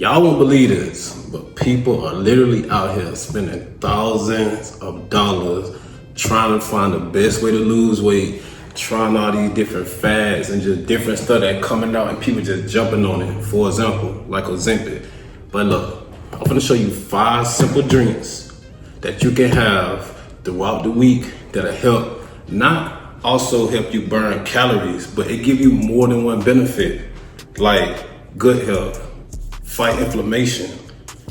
Y'all won't believe this, but people are literally out here spending thousands of dollars trying to find the best way to lose weight, trying all these different fads and just different stuff that coming out and people just jumping on it. For example, like Ozempic. But look, I'm gonna show you 5 simple drinks that you can have throughout the week that'll help, not also help you burn calories, but it give you more than one benefit, like good health, fight inflammation,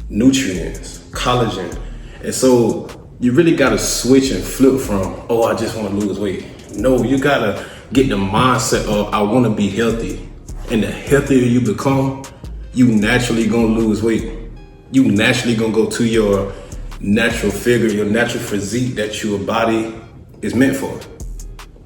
nutrients, collagen. And so you really gotta switch and flip from, oh, I just wanna lose weight. No, you gotta get the mindset of, I wanna be healthy. And the healthier you become, you naturally gonna lose weight. You naturally gonna go to your natural figure, your natural physique that your body is meant for.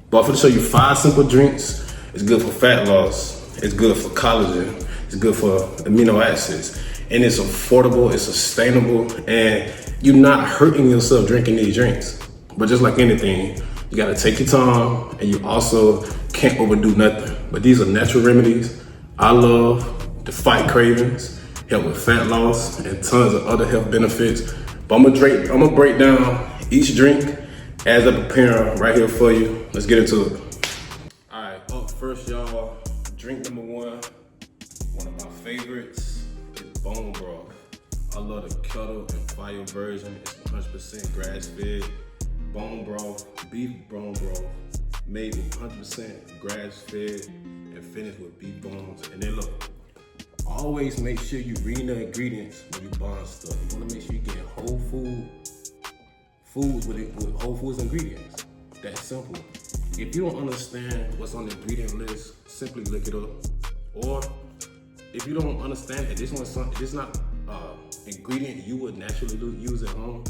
But I'm gonna show you 5 simple drinks. It's good for fat loss, it's good for collagen, it's good for amino acids, and it's affordable, it's sustainable, and you're not hurting yourself drinking these drinks. But just like anything, you gotta take your time, and you also can't overdo nothing. But these are natural remedies I love to fight cravings, help with fat loss, and tons of other health benefits. But I'm gonna break down each drink as I'm preparing right here for you. Let's get into it. All right, up first, y'all, drink number 1. One of my favorites is bone broth. I love the kettle and fire version. It's 100% grass-fed bone broth, beef bone broth, made with 100% grass-fed and finished with beef bones. And then look, always make sure you read the ingredients when you buy stuff. You wanna make sure you get whole foods with whole foods ingredients. That's simple. If you don't understand what's on the ingredient list, simply look it up. Or if you don't understand that this is not ingredient you would naturally use at home,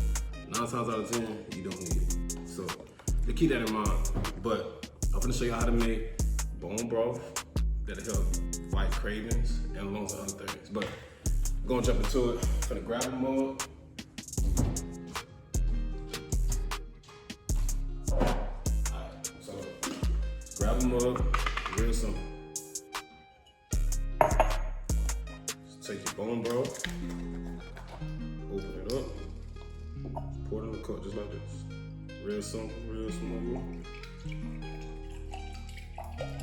9 times out of 10, you don't need it. So to keep that in mind. But I'm gonna show you how to make bone broth that'll help fight cravings and lots of other things. But I'm gonna jump into it. I'm gonna grab a mug. Alright, so grab a mug, real simple. Take your bone broth, open it up, pour it in the cup just like this. Real simple, real smooth.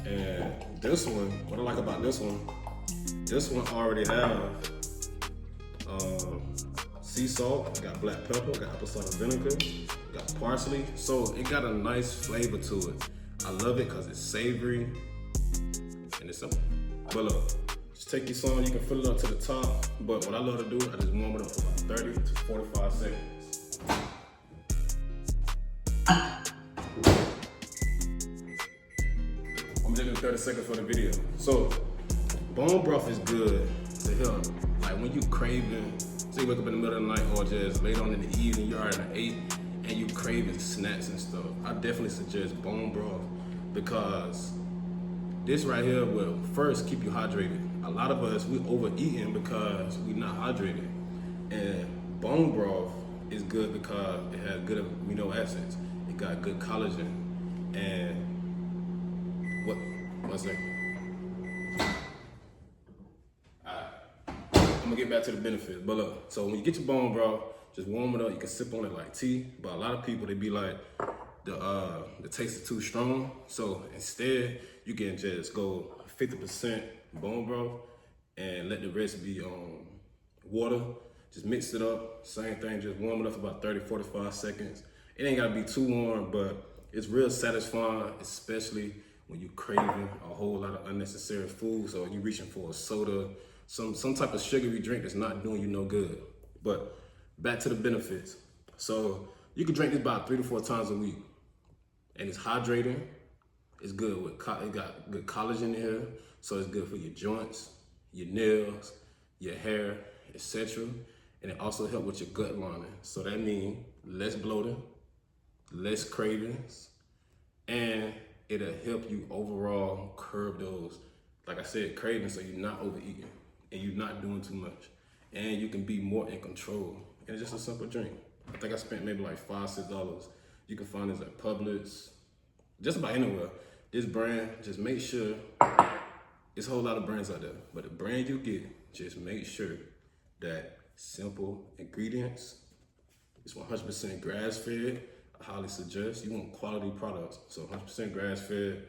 And this one, what I like about this one already have sea salt, got black pepper, got apple cider vinegar, got parsley. So it got a nice flavor to it. I love it because it's savory and it's simple. But look, just take your some, you can fill it up to the top. But what I love to do, I just warm it up for about 30 to 45 seconds. I'm just doing 30 seconds for the video. So, bone broth is good to help. Like when you craving, say you wake up in the middle of the night or just late on in the evening, you're already 8 and you craving snacks and stuff. I definitely suggest bone broth because this right here will first keep you hydrated. A lot of us, we overeating because we're not hydrated. And bone broth is good because it has good amino acids. It got good collagen. And one second. Alright, I'm gonna get back to the benefits. But look, so when you get your bone broth, just warm it up. You can sip on it like tea. But a lot of people, they be like, the taste is too strong. So instead, you can just go 50% bone broth and let the rest be water. Just mix it up, same thing, just warm it up for about 30, 45 seconds. It ain't gotta be too warm, but it's real satisfying, especially when you're craving a whole lot of unnecessary food. So you're reaching for a soda, some type of sugary drink that's not doing you no good. But back to the benefits. So you can drink this about 3 to 4 times a week. And it's hydrating. It's good with, it got good collagen in here. So it's good for your joints, your nails, your hair, etc. And it also helps with your gut lining. So that means less bloating, less cravings, and it'll help you overall curb those, like I said, cravings, so you're not overeating and you're not doing too much. And you can be more in control. And it's just a simple drink. I think I spent maybe like $5, $6. You can find this at Publix, just about anywhere. This brand, just make sure, there's a whole lot of brands out there, but the brand you get, just make sure that simple ingredients. It's 100% grass-fed. I highly suggest. You want quality products. So 100% grass-fed.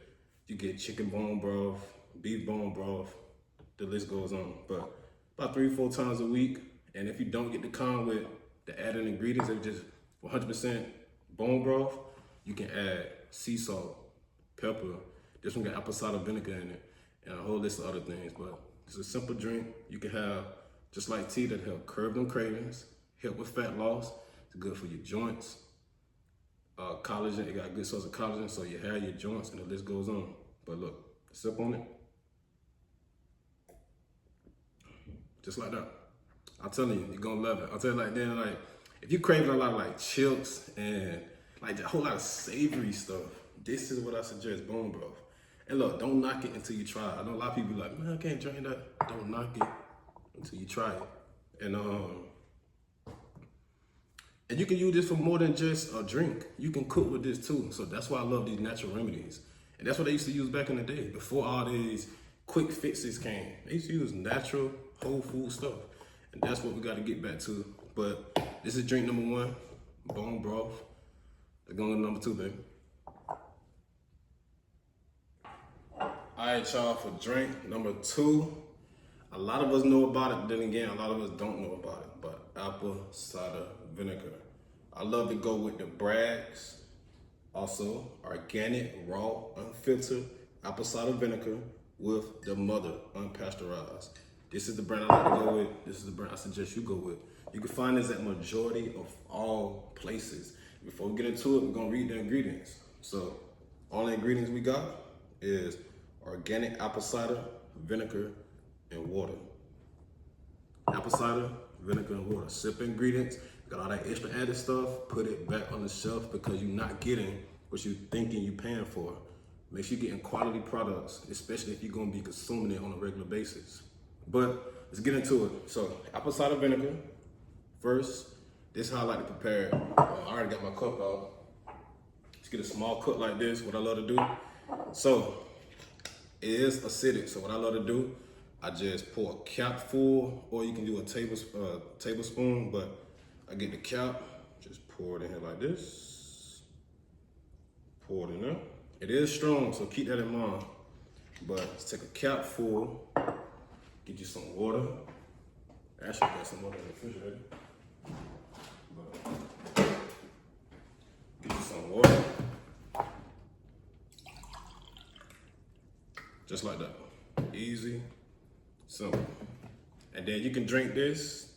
You get chicken bone broth, beef bone broth, the list goes on. But about 3-4 times a week. And if you don't get the kind with the added ingredients of just 100% bone broth, you can add sea salt, pepper. This one got apple cider vinegar in it, and a whole list of other things. But it's a simple drink you can have, just like tea, that help curb them cravings, help with fat loss. It's good for your joints. Collagen, it got a good source of collagen, so your hair, your joints, and the list goes on. But look, sip on it. Just like that. I'm telling you, you're gonna love it. I'll tell you like then, like, if you're craving a lot of like chips and like a whole lot of savory stuff, this is what I suggest, bone broth. And look, don't knock it until you try it. I know a lot of people like, man, I can't drink that. Don't knock it until you try it. And you can use this for more than just a drink. You can cook with this too. So that's why I love these natural remedies. And that's what they used to use back in the day, before all these quick fixes came. They used to use natural, whole food stuff. And that's what we got to get back to. But this is drink number 1, bone broth. They're going to number 2, baby. All right, y'all, for drink number 2. A lot of us know about it, but then again, a lot of us don't know about it. But apple cider vinegar. I love to go with the Bragg's, also organic, raw, unfiltered apple cider vinegar with the mother, unpasteurized. This is the brand I like to go with. This is the brand I suggest you go with. You can find this at majority of all places. Before we get into it, we're gonna read the ingredients. So, all the ingredients we got is organic apple cider, vinegar, and water. Apple cider, vinegar, and water. Simple ingredients. Got all that extra added stuff, put it back on the shelf because you're not getting what you're thinking you're paying for. Make sure you're getting quality products, especially if you're gonna be consuming it on a regular basis. But let's get into it. So, apple cider vinegar. First, this is how I like to prepare it. I already got my cup out. Just get a small cup like this, what I love to do. So, it is acidic, so what I love to do, I just pour a cap full, or you can do a tablespoon, but I get the cap, just pour it in here like this. Pour it in there. It is strong, so keep that in mind. But let's take a cap full, get you some water. Actually, got some water in the refrigerator. But get you some water. Just like that. Easy, simple. And then you can drink this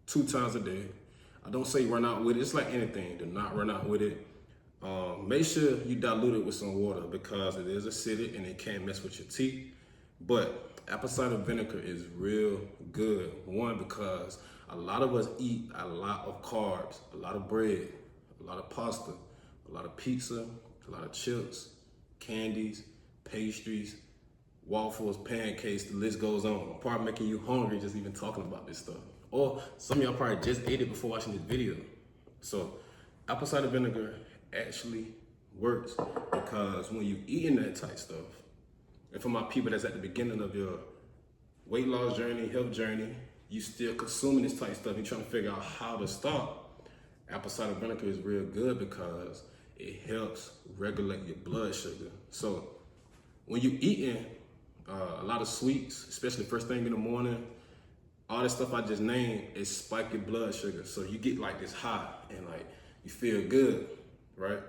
2 times a day. I don't say run out with it. It's like anything. Do not run out with it. Make sure you dilute it with some water because it is acidic and it can mess with your teeth. But apple cider vinegar is real good. One, because a lot of us eat a lot of carbs, a lot of bread, a lot of pasta, a lot of pizza, a lot of chips, candies, pastries, waffles, pancakes, the list goes on. Probably making you hungry just even talking about this stuff. Or some of y'all probably just ate it before watching this video. So apple cider vinegar actually works because when you eating that type stuff, and for my people that's at the beginning of your weight loss journey, health journey, you still consuming this type stuff, you're trying to figure out how to stop, apple cider vinegar is real good because it helps regulate your blood sugar. So when you eating a lot of sweets, especially first thing in the morning, all this stuff I just named, it spike your blood sugar. So you get like this high and like you feel good, right?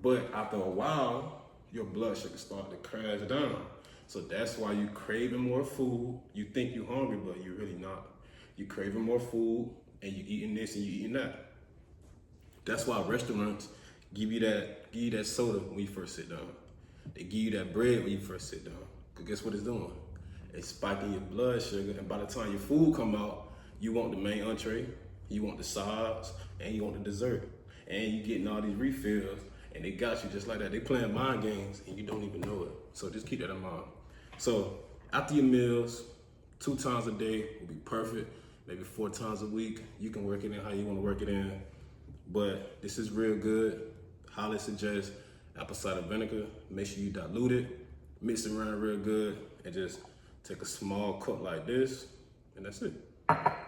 But after a while, your blood sugar start to crash down. So that's why you craving more food. You think you're hungry, but you're really not. You craving more food and you eating this and you eating that. That's why restaurants give you that soda when you first sit down. They give you that bread when you first sit down. Cause guess what it's doing? It's spiking your blood sugar, and by the time your food come out, you want the main entree, you want the sides, and you want the dessert. And you getting all these refills, and they got you just like that. They playing mind games, and you don't even know it. So just keep that in mind. So after your meals, 2 times a day will be perfect. Maybe 4 times a week. You can work it in how you want to work it in. But this is real good. Highly suggest apple cider vinegar. Make sure you dilute it, mix it around real good, and just take a small cup like this, and that's it.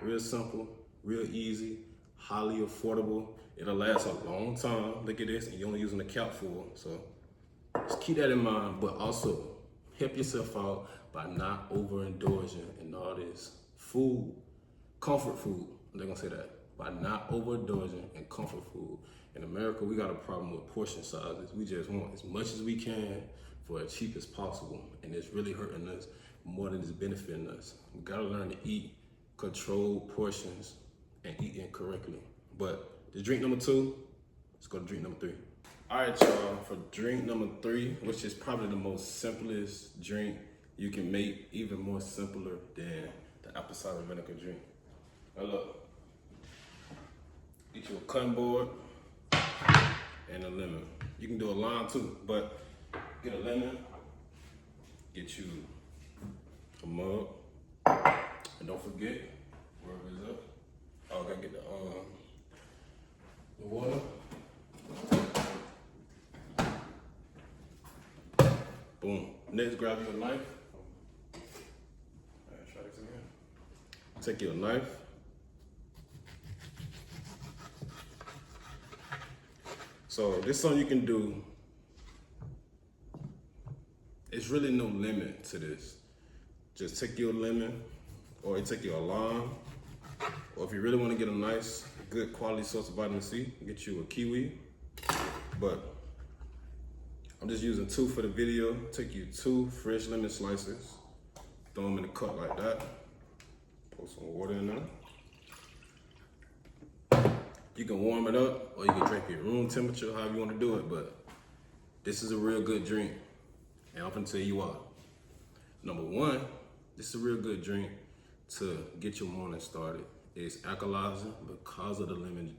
Real simple, real easy, highly affordable. It'll last a long time. Look at this, and you're only using the cap full. So just keep that in mind, but also help yourself out by not overindulging in all this food, comfort food. They're gonna say that. By not overindulging in comfort food. In America, we got a problem with portion sizes. We just want as much as we can for as cheap as possible. And it's really hurting us more than it's benefiting us. We gotta learn to eat controlled portions and eat incorrectly. But the drink number 2, let's go to drink number 3. All right, y'all, for drink number 3, which is probably the most simplest drink you can make, even more simpler than the apple cider vinegar drink. Now look, get you a cutting board and a lemon. You can do a lime too, but get a lemon, get you a mug, and don't forget, wherever it's up, I gotta get the water. Boom. Next, grab you a knife. All right, try this again. Take your knife. So this is something you can do. It's really no limit to this. Just take your lemon, or you take your lime, or if you really want to get a nice, good quality source of vitamin C, get you a kiwi. But I'm just using 2 for the video. Take you 2 fresh lemon slices, throw them in a cup like that. Pour some water in there. You can warm it up, or you can drink it room temperature, however you want to do it, but this is a real good drink, and I'm gonna tell you why. Number 1, this is a real good drink to get your morning started. It's alkalizing because of the lemons,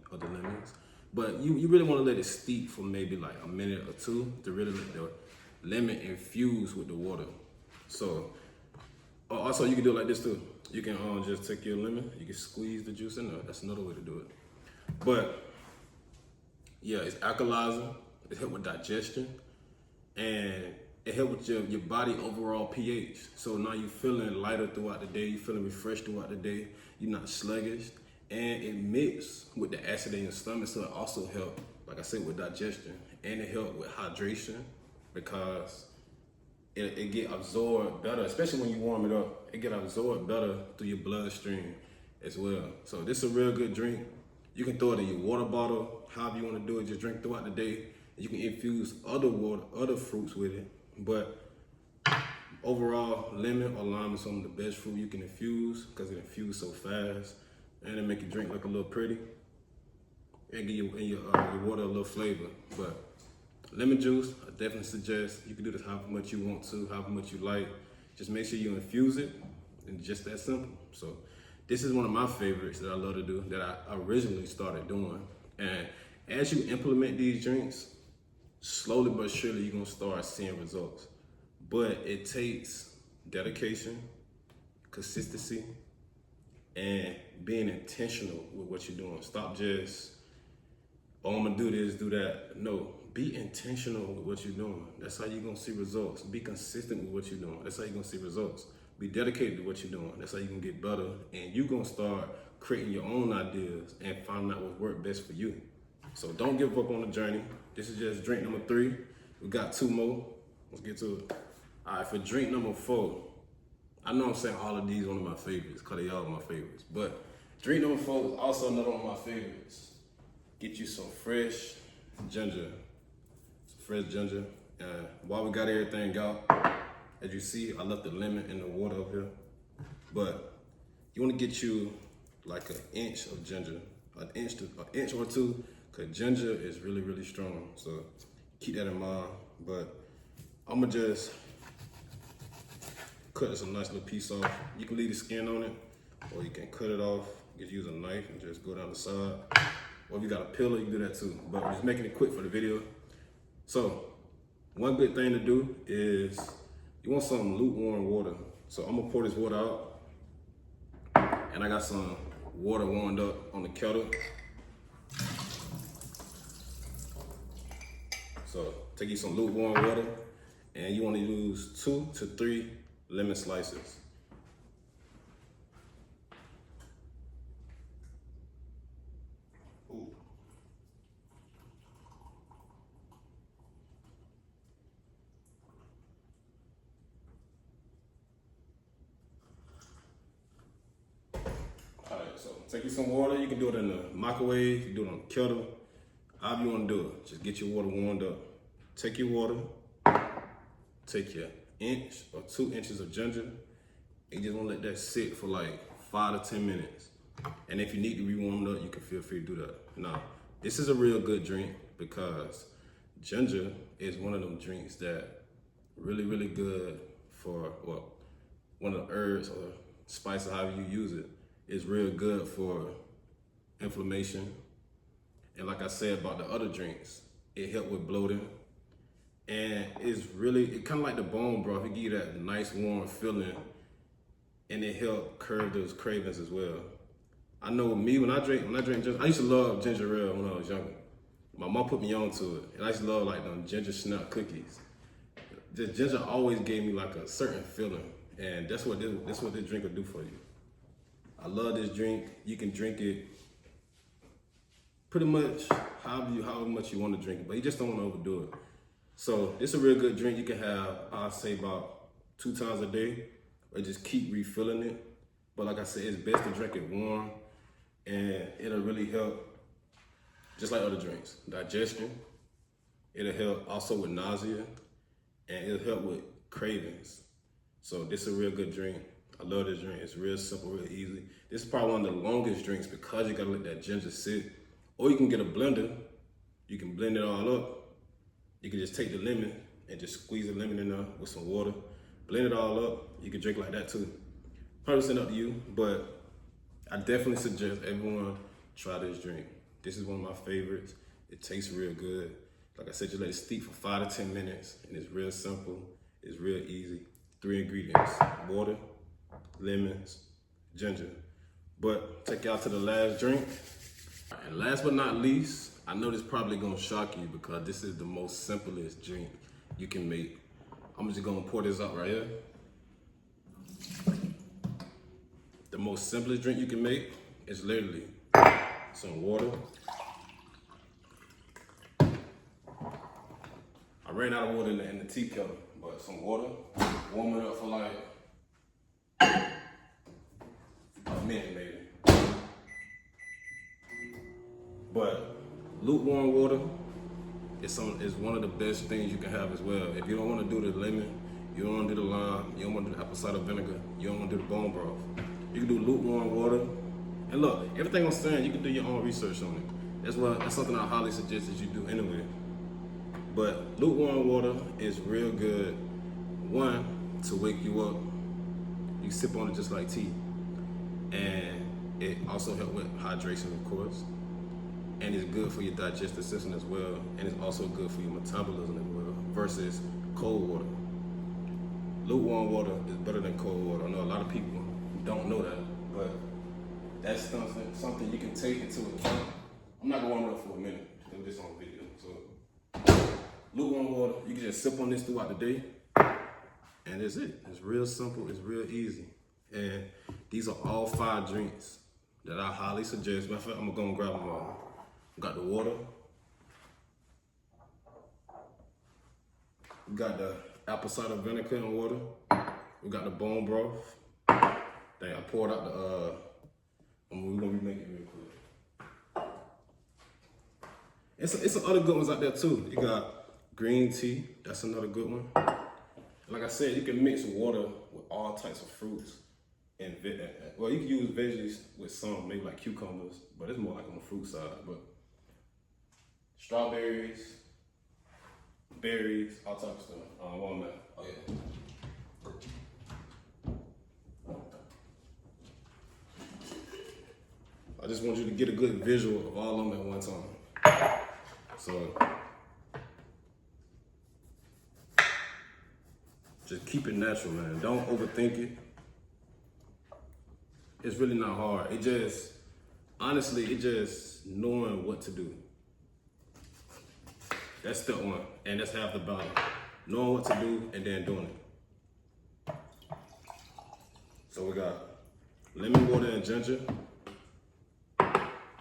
but you really want to let it steep for maybe like a minute or 2 to really let the lemon infuse with the water. So, also you can do it like this too. You can just take your lemon, you can squeeze the juice in there. That's another way to do it. But yeah, it's alkalizing, it helps with digestion, and it helps with your body overall pH. So now you're feeling lighter throughout the day, you're feeling refreshed throughout the day, you're not sluggish, and it mixes with the acid in your stomach, so it also helps, like I said, with digestion, and it helps with hydration because it get absorbed better, especially when you warm it up, it get absorbed better through your bloodstream as well. So this is a real good drink. You can throw it in your water bottle, however you want to do it, just drink throughout the day. You can infuse other fruits with it. But overall, lemon or lime is some of the best fruit you can infuse because it infuses so fast, and it make your drink look a little pretty. And give your water a little flavor. But lemon juice, I definitely suggest you can do this however much you want to, however much you like. Just make sure you infuse it, and just that simple. So this is one of my favorites that I love to do, that I originally started doing. And as you implement these drinks, slowly but surely you're gonna start seeing results. But it takes dedication, consistency, and being intentional with what you're doing. Stop just, oh, I'm gonna do this, do that. No, be intentional with what you're doing. That's how you're gonna see results. Be consistent with what you're doing. That's how you're gonna see results. Be dedicated to what you're doing. That's how you're gonna get better. And you're gonna start creating your own ideas and finding out what works best for you. So don't give up on the journey. This is just drink number 3. We got 2 more. Let's get to it. All right, for drink number 4, I know I'm saying all of these one of my favorites because they all my favorites, but drink number 4 is also another one of my favorites. Get you some fresh ginger. While we got everything out, as you see, I left the lemon in the water up here, but you want to get you like an inch of ginger, an inch or 2, because ginger is really, really strong. So keep that in mind. But I'm gonna just cut this a nice little piece off. You can leave the skin on it, or you can cut it off. You can use a knife and just go down the side. Or if you got a peeler, you can do that too. But I'm just making it quick for the video. So one good thing to do is you want some lukewarm water. So I'm gonna pour this water out, and I got some water warmed up on the kettle. So take you some lukewarm water, and you want to use 2 to 3 lemon slices. take you some water. You can do it in the microwave, you can do it on the kettle, however you want to do it. Just get your water warmed up. Take your water, take your 1 or 2 inches of ginger, and you just want to let that sit for like 5 to 10 minutes. And if you need to re-warm it up, you can feel free to do that. Now, this is a real good drink because ginger is one of them drinks that really good for, well, one of the herbs or spices, however you use it, is real good for inflammation. And like I said about the other drinks, it helps with bloating. And it's kind of like the bone broth. It gives you that nice warm feeling, and it helps curb those cravings as well. I know with me, when I drink ginger, I used to love ginger ale when I was younger. My mom put me on to it, and I used to love like them ginger snap cookies. The ginger always gave me like a certain feeling, and that's what this drink will do for you. I love this drink. You can drink it pretty much however much you want to drink it, but you just don't want to overdo it. So this is a real good drink. You can have, I'd say, about 2 times a day, or just keep refilling it. But like I said, it's best to drink it warm, and it'll really help, just like other drinks, digestion. It'll help also with nausea, and it'll help with cravings. So this is a real good drink. I love this drink. It's real simple, real easy. This is probably one of the longest drinks because you gotta let that ginger sit. Or you can get a blender. You can blend it all up. You can just take the lemon and just squeeze the lemon in there with some water. Blend it all up. You can drink like that too. 100% up to you, but I definitely suggest everyone try this drink. This is one of my favorites. It tastes real good. Like I said, you let it steep for 5 to 10 minutes, and it's real simple. It's real easy. 3 ingredients: water, lemons, ginger. But take y'all to the last drink. And last but not least, I know this probably gonna shock you because this is the most simplest drink you can make. I'm just gonna pour this out right here. The most simplest drink you can make is literally some water. I ran out of water in the tea kettle, but some water, warm it up for like a minute maybe. But lukewarm water is one of the best things you can have as well. If you don't want to do the lemon, you don't want to do the lime, you don't want to do the apple cider vinegar, you don't want to do the bone broth, you can do lukewarm water. And look, everything I'm saying, you can do your own research on it. That's something I highly suggest that you do anyway. But lukewarm water is real good. One, to wake you up. You sip on it just like tea. And it also helps with hydration, of course. And it's good for your digestive system as well. And it's also good for your metabolism as well, versus cold water. Lukewarm water is better than cold water. I know a lot of people don't know that, but that's something you can take into account. I'm not gonna warm it up for a minute, do this on video. So lukewarm water, you can just sip on this throughout the day, and that's it. It's real simple, it's real easy. And these are all 5 drinks that I highly suggest. Matter of fact, I'm gonna go and grab them all. Got the water. We got the apple cider vinegar and water. We got the bone broth. Dang, I poured out we're gonna remake it real quick. It's some other good ones out there too. You got green tea, that's another good one. Like I said, you can mix water with all types of fruits. And well, you can use veggies with some, maybe like cucumbers, but it's more like on the fruit side. But strawberries, berries, all types of stuff. Walnut. Oh yeah. I just want you to get a good visual of all of them at one time. So just keep it natural, man. Don't overthink it. It's really not hard. Honestly, it just knowing what to do. That's step 1, and that's half the battle. Knowing what to do and then doing it. So we got lemon water and ginger.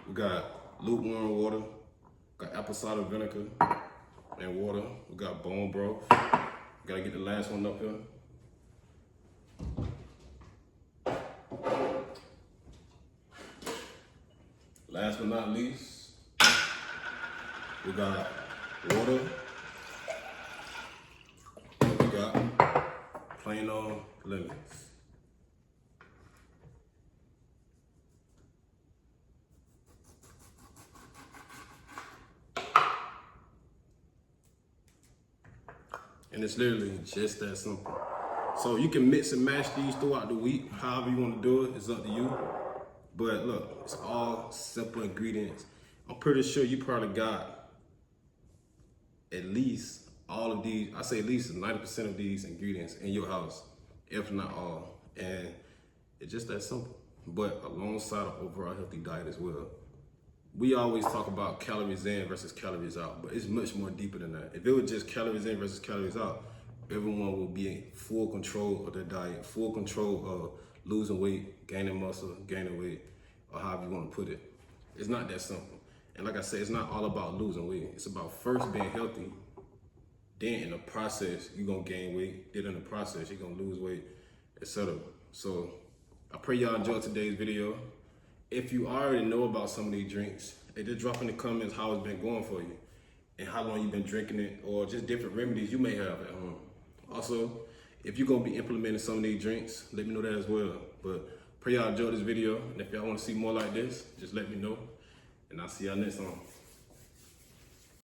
We got lukewarm water. We got apple cider vinegar and water. We got bone broth. We gotta get the last one up here. last but not least, we got water. And we got plain old lemons. And it's literally just that simple. So you can mix and match these throughout the week, however you want to do it, it's up to you. But look, it's all simple ingredients. I'm pretty sure you probably got at least all of these, I say at least 90% of these ingredients in your house, if not all. And it's just that simple, but alongside an overall healthy diet as well. We always talk about calories in versus calories out, but it's much more deeper than that. If it was just calories in versus calories out, everyone will be in full control of their diet, full control of losing weight, gaining muscle, gaining weight, or however you want to put it. It's not that simple. And like I said, it's not all about losing weight. It's about first being healthy, then in the process, you're gonna gain weight, then in the process, you're gonna lose weight, etc. So I pray y'all enjoyed today's video. If you already know about some of these drinks, just drop in the comments how it's been going for you and how long you've been drinking it, or just different remedies you may have at home. Also, if you're gonna be implementing some of these drinks, let me know that as well. But pray y'all enjoyed this video, and if y'all wanna see more like this, just let me know, and I'll see y'all next time.